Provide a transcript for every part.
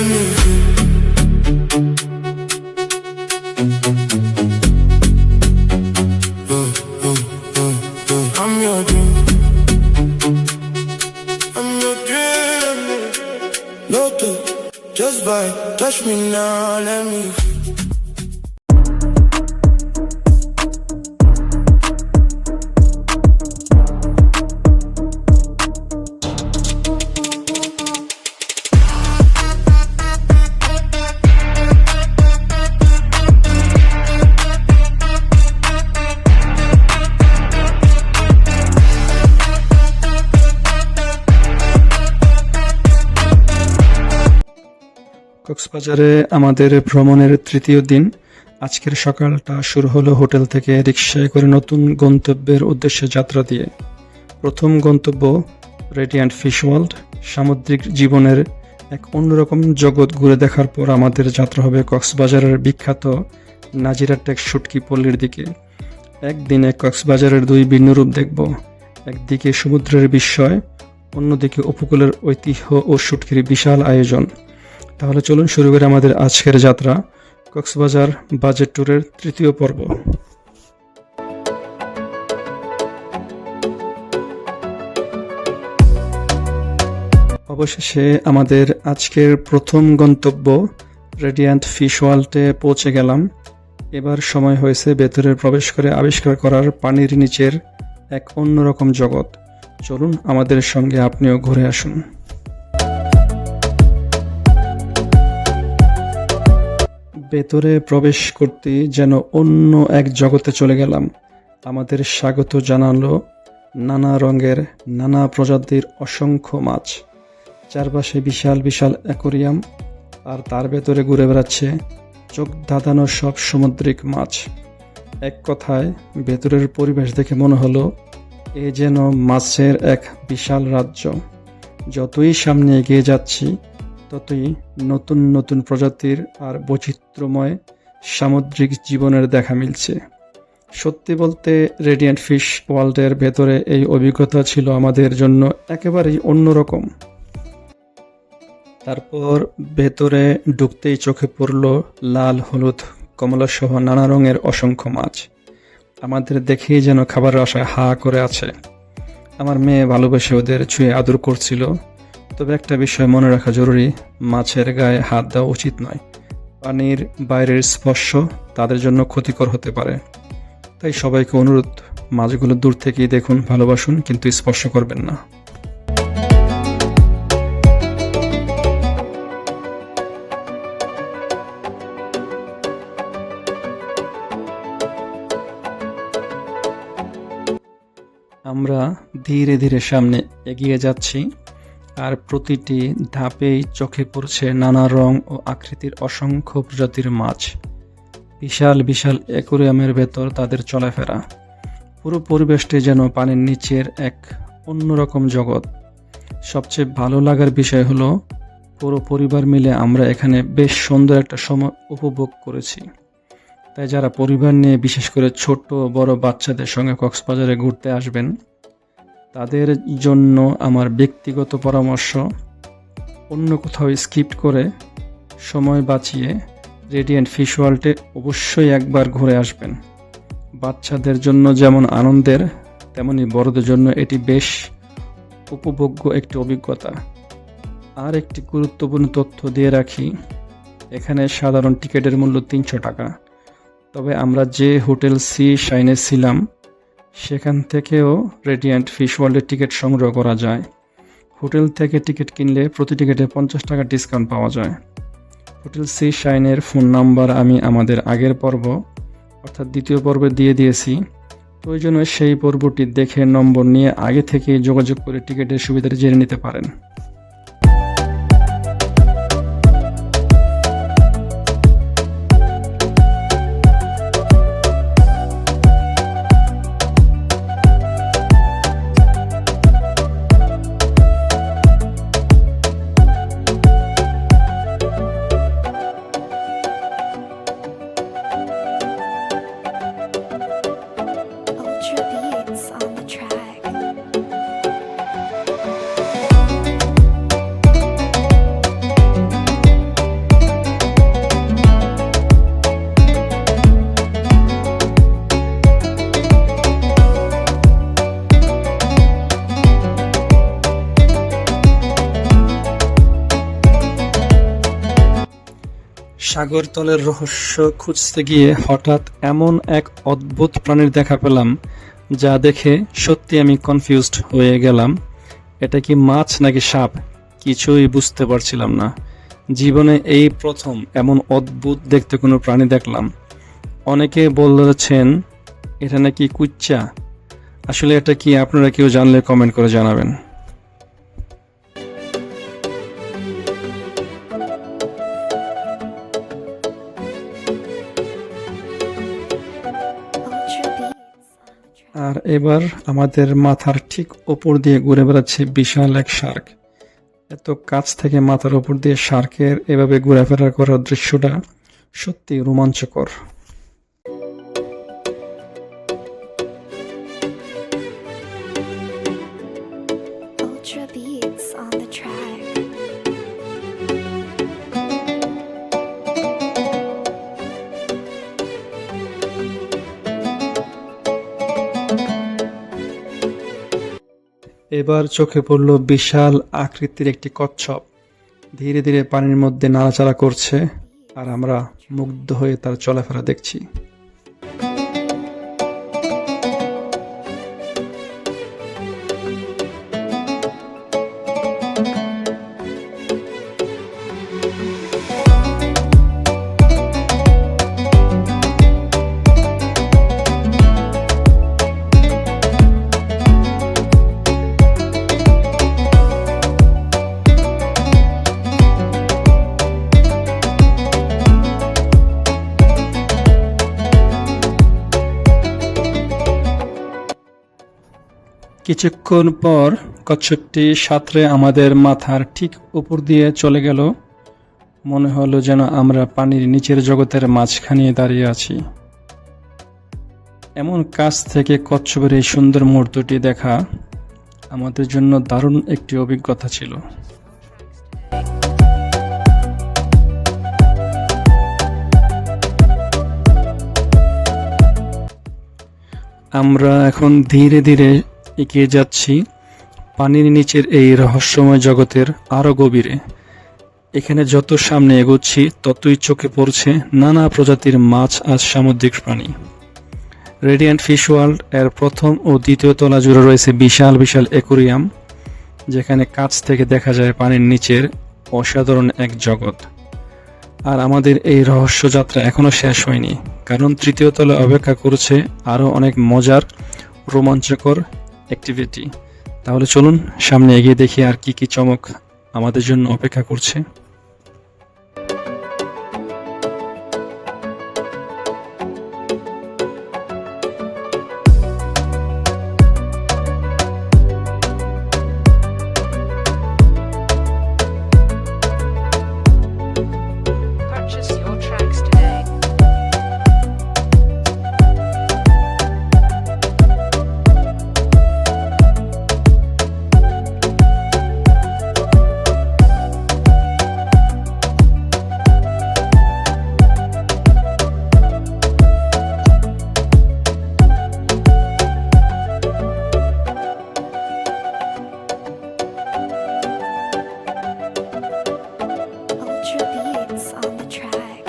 let me feel. I'm your dream. I'm your dream. No touch, just vibe. Touch me now, let me feel. কক্সবাজারে আমাদের ভ্রমণের তৃতীয় দিন। আজকের সকালটা শুরু হলো হোটেল থেকে রিকশায় করে নতুন গন্তব্যের উদ্দেশ্যে যাত্রা দিয়ে। প্রথম গন্তব্য রেডিয়ান্ট ফিশ ওয়ার্ল্ড। সামুদ্রিক জীবনের এক অন্যরকম জগৎ ঘুরে দেখার পর আমাদের যাত্রা হবে কক্সবাজারের বিখ্যাত নাজিরা টেক শুটকি পল্লীর দিকে। একদিনে কক্সবাজারের দুই ভিন্ন রূপ দেখব। একদিকে সমুদ্রের বিস্ময়, অন্যদিকে উপকূলের ঐতিহ্য ও শুটকির বিশাল আয়োজন। তাহলে চলুন শুরু করে আমাদের আজকের যাত্রা, কক্সবাজার বাজেট ট্যুরের তৃতীয় পর্ব। অবশেষে আমাদের আজকের প্রথম গন্তব্য রেডিয়ান্ট ফিশ ওয়ার্ল্ডে পৌঁছে গেলাম। এবার সময় হয়েছে ভেতরে প্রবেশ করে আবিষ্কার করার পানির নিচের এক অন্যরকম জগৎ। চলুন আমাদের সঙ্গে আপনিও ঘুরে আসুন। ভেতরে প্রবেশ করতে যেন অন্য এক জগতে চলে গেলাম। আমাদের স্বাগত জানালো নানা রঙের নানা প্রজাতির অসংখ্য মাছ। চারপাশে বিশাল বিশাল অ্যাকোরিয়াম, আর তার ভেতরে ঘুরে বেড়াচ্ছে চোখ ধাঁধানো সব সামুদ্রিক মাছ। এক কথায় ভেতরের পরিবেশ দেখে মনে হলো এ যেন মাছের এক বিশাল রাজ্য। যতই সামনে এগিয়ে যাচ্ছি ততই নতুন নতুন প্রজাতির আর বৈচিত্র্যময় সামুদ্রিক জীবনের দেখা মিলছে। সত্যি বলতে রেডিয়ান্ট ফিশ ওয়ার্ল্ডের ভেতরে এই অভিজ্ঞতা ছিল আমাদের জন্য একেবারেই অন্যরকম। তারপর ভেতরে ঢুকতেই চোখে পড়ল লাল, হলুদ, কমলা সহ নানা রঙের অসংখ্য মাছ। আমাদের দেখেই যেন খাবারের আশায় হা করে আছে। আমার মেয়ে ভালোবেসে ওদের ছুঁয়ে আদর করছিল। তবে একটা বিষয় মনে রাখা জরুরি, মাছের গায়ে হাত দেওয়া উচিত নয়। পানির বাইরের স্পর্শ তাদের জন্য ক্ষতিকর হতে পারে। তাই সবাইকে অনুরোধ, মাছগুলো দূর থেকেই দেখুন, ভালোবাসুন, কিন্তু স্পর্শ করবেন না। আমরা ধীরে ধীরে সামনে এগিয়ে যাচ্ছি, আর প্রতিটি ধাপেই চোখে পড়ছে নানা রং ও আকৃতির অসংখ্য প্রজাতির মাছ। বিশাল বিশাল অ্যাকোরিয়ামের ভেতর তাদের চলাফেরা। পুরো পরিবেশটি যেন পানির নিচের এক অন্যরকম জগৎ। সবচেয়ে ভালো লাগার বিষয় হলো পুরো পরিবার মিলে আমরা এখানে বেশ সুন্দর একটা সময় উপভোগ করেছি। তাই যারা পরিবার নিয়ে, বিশেষ করে ছোট বড় বাচ্চাদের সঙ্গে কক্সবাজারে ঘুরতে আসবেন, তাদের জন্য আমার ব্যক্তিগত পরামর্শ, অন্য কোথাও স্কিপ করে সময় বাঁচিয়ে রেডিয়ান্ট ফিশ ওয়ার্ল্ডে অবশ্যই একবার ঘুরে আসবেন। বাচ্চাদের জন্য যেমন আনন্দের, তেমনি বড়দের জন্য এটি বেশ উপভোগ্য একটি অভিজ্ঞতা। আর একটি গুরুত্বপূর্ণ তথ্য দিয়ে রাখি, এখানে সাধারণ টিকিটের মূল্য 300 টাকা। তবে আমরা যে হোটেল সি শাইনে ছিলাম সেখান থেকেও রেডিয়ান্ট ফিশ ওয়ার্ল্ডের টিকিট সংগ্রহ করা যায়। হোটেল থেকে টিকিট কিনলে প্রতি টিকিটে 50 টাকা ডিসকাউন্ট পাওয়া যায়। হোটেল সি শাইনের ফোন নাম্বার আমি আমাদের আগের পর্ব অর্থাৎ দ্বিতীয় পর্বে দিয়ে দিয়েছি। প্রয়োজনে সেই পর্বটি দেখে নম্বর নিয়ে আগে থেকে যোগাযোগ করে টিকিটের সুবিধাটি জেনে নিতে পারেন। Ultra beats on the track. সাগর তলের রহস্য খুঁজতে গিয়ে হঠাৎ এমন এক অদ্ভুত প্রাণীর দেখা পেলাম, যা দেখে সত্যি আমি কনফিউজড হয়ে গেলাম। এটা কি মাছ নাকি সাপ, কিছুই বুঝতে পারছিলাম না। জীবনে এই প্রথম এমন অদ্ভুত দেখতে কোনো প্রাণী দেখলাম। অনেকে বলেছেন এটা নাকি কুচ্চা। আসলে এটা কি, আপনারা কেউ জানলে কমেন্ট করে জানাবেন। আর এবার আমাদের মাথার ঠিক ওপর দিয়ে ঘুরে বেড়াচ্ছে বিশাল এক শার্ক। এত কাছ থেকে মাথার ওপর দিয়ে শার্কের এভাবে ঘোরাফেরা করার দৃশ্যটা সত্যি রোমাঞ্চকর। Ultra beats on the track. এবার চোখে পড়ল বিশাল আকৃতির একটি কচ্ছপ, ধীরে ধীরে পানির মধ্যে নাড়াচাড়া করছে, আর আমরা মুগ্ধ হয়ে তার চলাফেরা দেখছি। কিছুক্ষণ পর কচ্ছপটি সাঁতরে আমাদের মাথার ঠিক উপর দিয়ে চলে গেল। মনে হলো যেন আমরা পানির নিচের জগতের মাঝখানে দাঁড়িয়ে আছি। এমন কাছ থেকে কচ্ছপের এই সুন্দর মুহূর্তটি দেখা আমাদের জন্য দারুণ একটি অভিজ্ঞতা ছিল। আমরা এখন ধীরে ধীরে এগিয়ে যাচ্ছি পানির নিচের এই রহস্যময় জগতের আরো গভীরে। এখানে যত সামনে এগোচ্ছি ততই চোখে পড়ছে নানা প্রজাতির মাছ আর সামুদ্রিক প্রাণী। রেডিয়েন্ট ফিশ ওয়ার্ল্ড এর প্রথম ও দ্বিতীয় তলা জুড়ে রয়েছে বিশাল বিশাল অ্যাকোরিয়াম, যেখানে কাছ থেকে দেখা যায় পানির নিচের অসাধারণ এক জগৎ। আর আমাদের এই রহস্য যাত্রা এখনো শেষ হয়নি, কারণ তৃতীয় তলা অপেক্ষা করছে আরো অনেক মজার রোমাঞ্চকর অ্যাক্টিভিটি। তাহলে চলুন সামনে এগিয়ে দেখি আর কি কি চমক আমাদের জন্য অপেক্ষা করছে। Purchase your tracks today. Ultra beats on the track.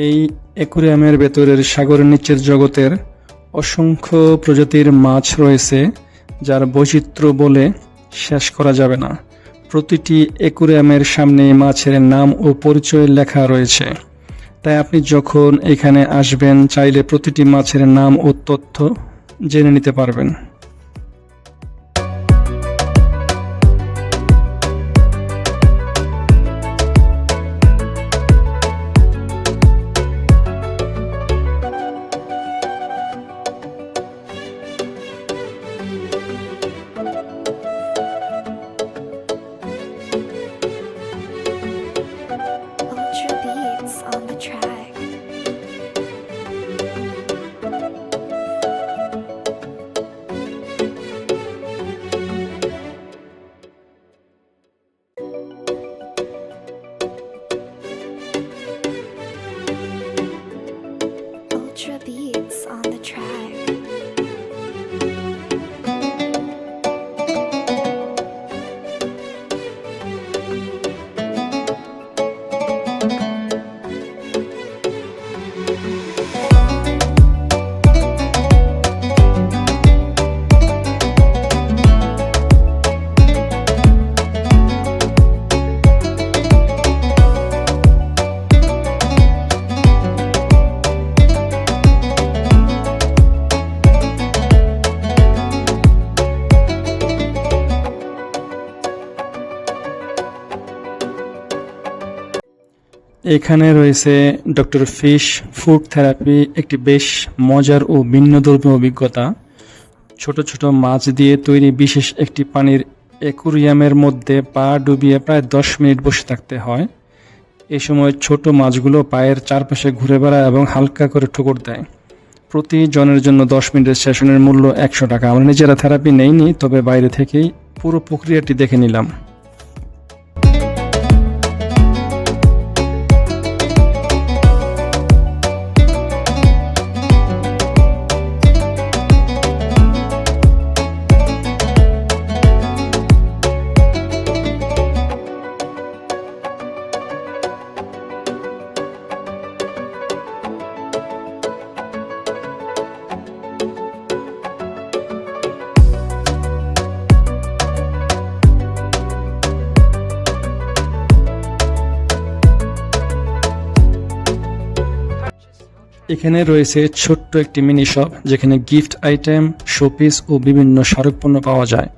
এই অ্যাকোরিয়ামের ভেতরের সাগরের নিচের জগতের অসংখ্য প্রজাতির মাছ রয়েছে, যার বৈচিত্র্য বলে শেষ করা যাবে না। প্রতিটি অ্যাকোরিয়ামের সামনে মাছের নাম ও পরিচয় লেখা রয়েছে, তাই আপনি যখন এখানে আসবেন চাইলে প্রতিটি মাছের নাম ও তথ্য জেনে নিতে পারবেন। Ultra beats on the track. এখানে রয়েছে ডক্টর ফিশ ফুড থেরাপি, একটি বেশ মজার ও ভিন্নধর্মী অভিজ্ঞতা। ছোট ছোট মাছ দিয়ে তৈরি বিশেষ একটি পানির অ্যাকুরিয়ামের মধ্যে পা ডুবিয়ে প্রায় 10 মিনিট বসে থাকতে হয়। এই সময় ছোট মাছগুলো পায়ের চারপাশে ঘুরে বেড়ায় এবং হালকা করে ঠোকর দেয়। প্রতি জনের জন্য 10 মিনিটের সেশনের মূল্য 100 টাকা। আমরা নিজেরা থেরাপি নেইনি, তবে বাইরে থেকেই পুরো প্রক্রিয়াটি দেখে নিলাম। এখানে রয়েছে ছোট্ট একটি মিনি শপ, যেখানে গিফট আইটেম, শোপিস ও বিভিন্ন স্মারকপণ্য পাওয়া যায়।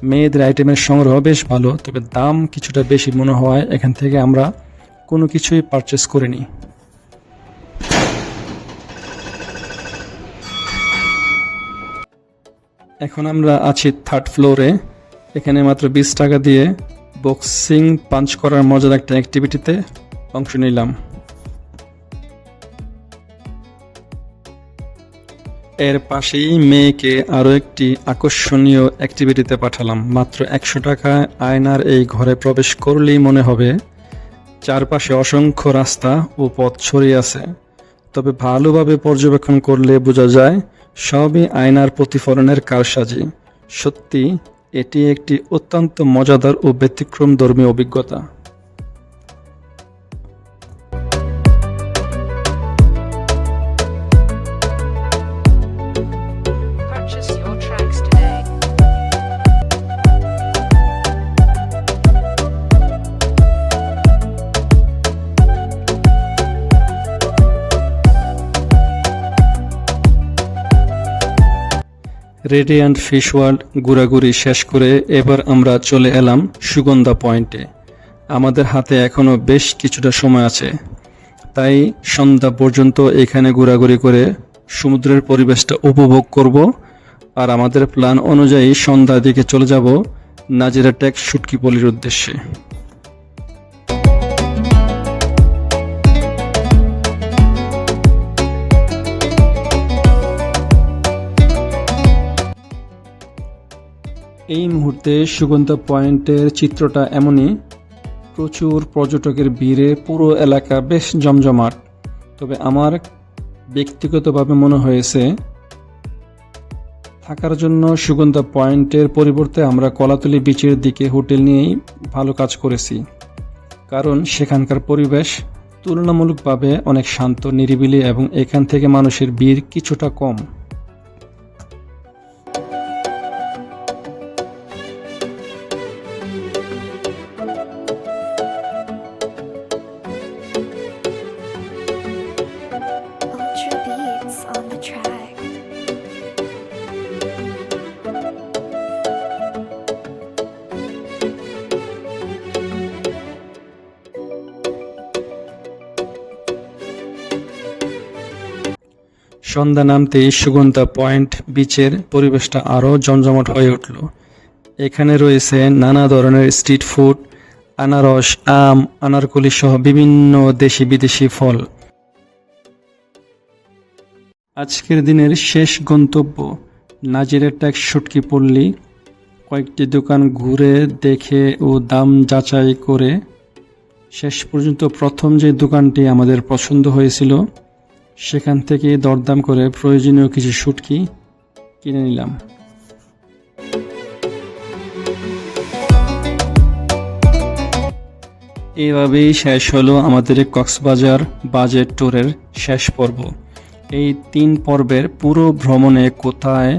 মেয়েদের আইটেমের সংগ্রহ বেশ ভালো, তবে দাম কিছুটা বেশি মনে হওয়ায় এখান থেকে আমরা কোনো কিছুই পারচেস করিনি। এখন আমরা আছি 3rd ফ্লোরে। এখানে মাত্র 20 টাকা দিয়ে বক্সিং পাঞ্চ করার মজার একটা অ্যাক্টিভিটিতে অংশ নিলাম। এর পাশেই মেয়েকে আরও একটি আকর্ষণীয় অ্যাক্টিভিটিতে পাঠালাম। মাত্র 100 টাকায় আয়নার এই ঘরে প্রবেশ করলেই মনে হবে চারপাশে অসংখ্য রাস্তা ও পথ ছড়িয়ে আছে, তবে ভালোভাবে পর্যবেক্ষণ করলে বোঝা যায় সবই আয়নার প্রতিফলনের কারসাজি। সত্যি এটি একটি অত্যন্ত মজাদার ও ব্যতিক্রমধর্মী অভিজ্ঞতা। Purchase your tracks today. Radiant fish world ঘোরাঘুরি শেষ করে এবার আমরা চলে এলাম সুগন্ধা পয়েন্টে। আমাদের হাতে এখনও বেশ কিছুটা সময় আছে, তাই সন্ধ্যা পর্যন্ত এখানে ঘোরাঘুরি করে সমুদ্রের পরিবেশটা উপভোগ করব। আর আমাদের প্ল্যান অনুযায়ী সন্ধ্যার দিকে চলে যাব নাজিরা টেক শুটকি পল্লীর উদ্দেশ্যে। এই মুহূর্তে সুগন্ধা পয়েন্টের চিত্রটা এমনই, প্রচুর পর্যটকের ভিড়ে পুরো এলাকা বেশ জমজমাট। তবে আমার ব্যক্তিগতভাবে মনে হয়েছে থাকার জন্য সুগন্ধা পয়েন্টের পরিবর্তে আমরা কলাতলি বিচের দিকে হোটেল নিয়েই ভালো কাজ করেছি, কারণ সেখানকার পরিবেশ তুলনামূলকভাবে অনেক শান্ত, নিরিবিলি এবং এখান থেকে মানুষের ভিড় কিছুটা কম। Ultra beats on the track. সন্ধ্যা নামতেই সুগন্ধা পয়েন্ট বিচের পরিবেশটা আরও জমজমাট হয়ে উঠল। এখানে রয়েছে নানা ধরনের স্ট্রিট ফুড, আনারস, আম, আনারকলি সহ বিভিন্ন দেশি বিদেশি ফল। আজকের দিনের শেষ গন্তব্য নাজিরা টেক শুটকি পল্লী। কয়েকটি দোকান ঘুরে দেখে ও দাম যাচাই করে শেষ পর্যন্ত প্রথম যে দোকানটি আমাদের পছন্দ হয়েছিল সেখান থেকে দরদাম করে প্রয়োজনীয় কিছু শুটকি কিনে নিলাম। এইভাবেই শেষ হলো আমাদের কক্সবাজার বাজেট ট্যুরের শেষ পর্ব। এই 3 পর্বের পুরো ভ্রমণে কোথায়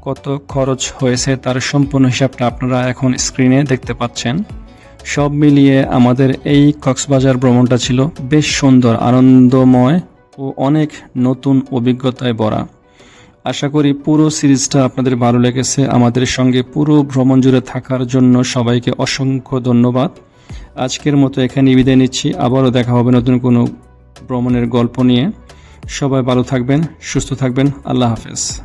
কত খরচ হয়েছে তার সম্পূর্ণ হিসাবটা আপনারা এখন স্ক্রিনে দেখতে পাচ্ছেন। সব মিলিয়ে আমাদের এই কক্সবাজার ভ্রমণটা ছিল বেশ সুন্দর, আনন্দময় ও অনেক নতুন অভিজ্ঞতায় ভরা। আশা করি পুরো সিরিজটা আপনাদের ভালো লেগেছে। আমাদের সঙ্গে পুরো ভ্রমণ জুড়ে থাকার জন্য সবাইকে অসংখ্য ধন্যবাদ। আজকের মতো এখানে বিদায় নিচ্ছি। আবারও দেখা হবে নতুন কোনো ভ্রমণের গল্প নিয়ে। সবাই ভালো থাকবেন, সুস্থ থাকবেন। আল্লাহ হাফেজ।